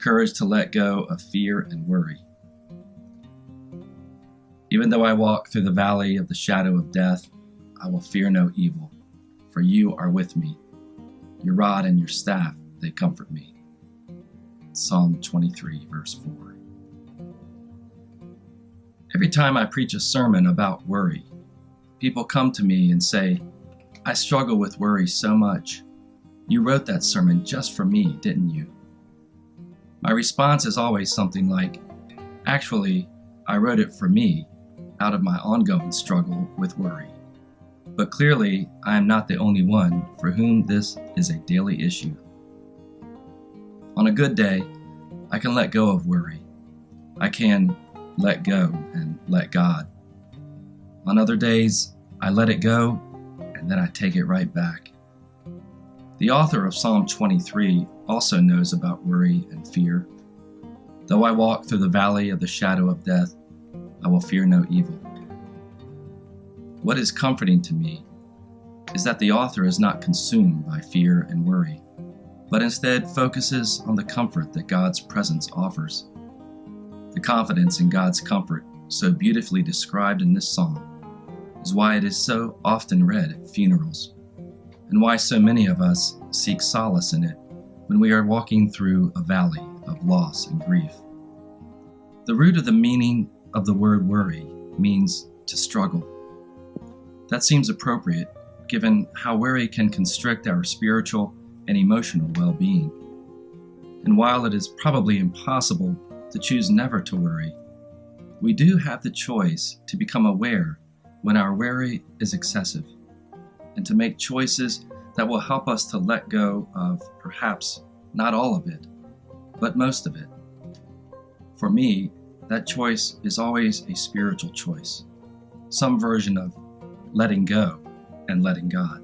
courage to let go of fear and worry. Even though I walk through the valley of the shadow of death, I will fear no evil, for you are with me. Your rod and your staff, they comfort me. Psalm 23, verse 4. Every time I preach a sermon about worry, people come to me and say, I struggle with worry so much. You wrote that sermon just for me, didn't you? My response is always something like, actually, I wrote it for me out of my ongoing struggle with worry. But clearly, I am not the only one for whom this is a daily issue. On a good day, I can let go of worry. I can let go and let God. On other days, I let it go and then I take it right back. The author of Psalm 23 also knows about worry and fear. Though I walk through the valley of the shadow of death, I will fear no evil. What is comforting to me is that the author is not consumed by fear and worry, but instead focuses on the comfort that God's presence offers. The confidence in God's comfort, so beautifully described in this psalm, is why it is so often read at funerals, and why so many of us seek solace in it when we are walking through a valley of loss and grief. The root of the meaning of the word worry means to struggle. That seems appropriate, given how worry can constrict our spiritual and emotional well-being. And while it is probably impossible to choose never to worry, we do have the choice to become aware when our worry is excessive, and to make choices that will help us to let go of perhaps not all of it, but most of it. For me, that choice is always a spiritual choice, some version of letting go and letting God.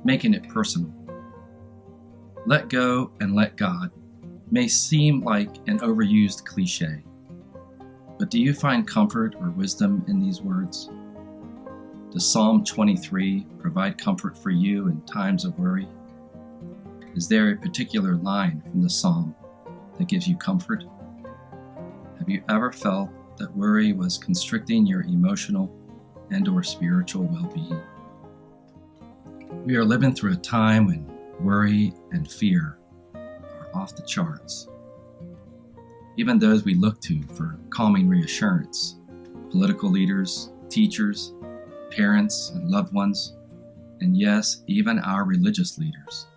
Making it personal. Let go and let God may seem like an overused cliche, but do you find comfort or wisdom in these words? Does Psalm 23 provide comfort for you in times of worry? Is there a particular line from the psalm that gives you comfort? Have you ever felt that worry was constricting your emotional and/or spiritual well-being? We are living through a time when worry and fear are off the charts. Even those we look to for calming reassurance, political leaders, teachers, parents, and loved ones, and yes, even our religious leaders,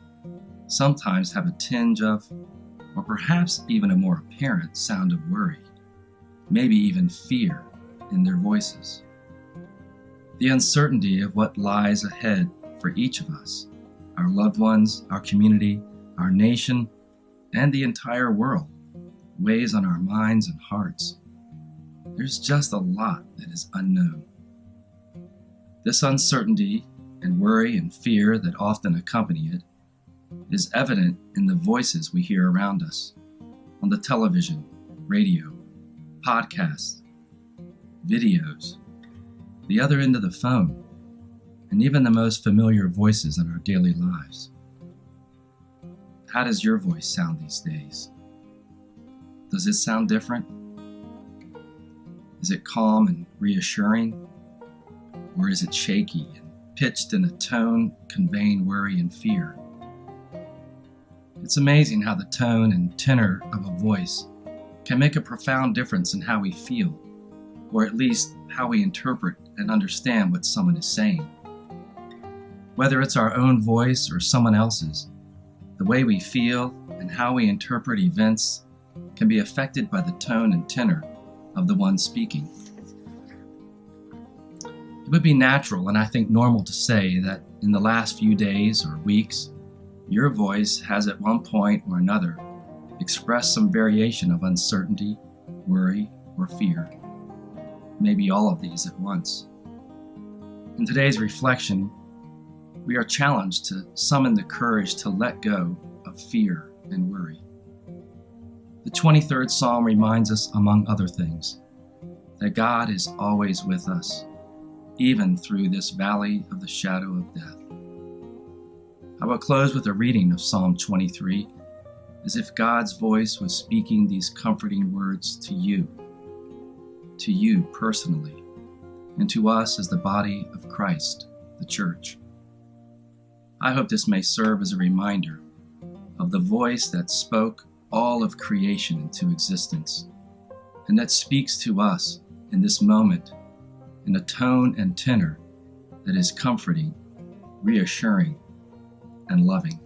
sometimes have a tinge of, or perhaps even a more apparent sound of worry, maybe even fear in their voices. The uncertainty of what lies ahead for each of us, our loved ones, our community, our nation, and the entire world, weighs on our minds and hearts. There's just a lot that is unknown. This uncertainty and worry and fear that often accompany it is evident in the voices we hear around us, on the television, radio, podcasts, videos, the other end of the phone, and even the most familiar voices in our daily lives. How does your voice sound these days? Does it sound different? Is it calm and reassuring? Or is it shaky and pitched in a tone conveying worry and fear? It's amazing how the tone and tenor of a voice can make a profound difference in how we feel, or at least how we interpret and understand what someone is saying. Whether it's our own voice or someone else's, the way we feel and how we interpret events can be affected by the tone and tenor of the one speaking. It would be natural and I think normal to say that in the last few days or weeks, your voice has at one point or another expressed some variation of uncertainty, worry, or fear. Maybe all of these at once. In today's reflection, we are challenged to summon the courage to let go of fear and worry. The 23rd Psalm reminds us, among other things, that God is always with us, even through this valley of the shadow of death. I will close with a reading of Psalm 23, as if God's voice was speaking these comforting words to you personally, and to us as the body of Christ, the church. I hope this may serve as a reminder of the voice that spoke all of creation into existence, and that speaks to us in this moment in a tone and tenor that is comforting, reassuring, and loving.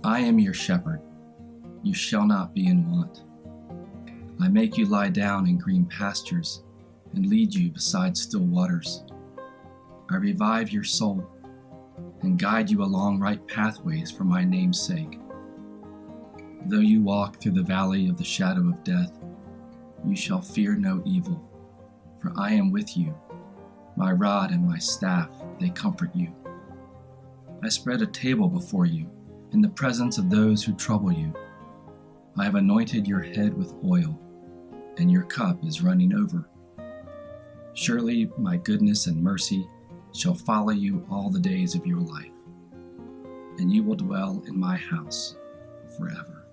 I am your shepherd. You shall not be in want. I make you lie down in green pastures and lead you beside still waters. I revive your soul and guide you along right pathways for my name's sake. Though you walk through the valley of the shadow of death, you shall fear no evil, for I am with you. My rod and my staff, they comfort you. I spread a table before you in the presence of those who trouble you. I have anointed your head with oil, and your cup is running over. Surely my goodness and mercy shall follow you all the days of your life, and you will dwell in my house forever.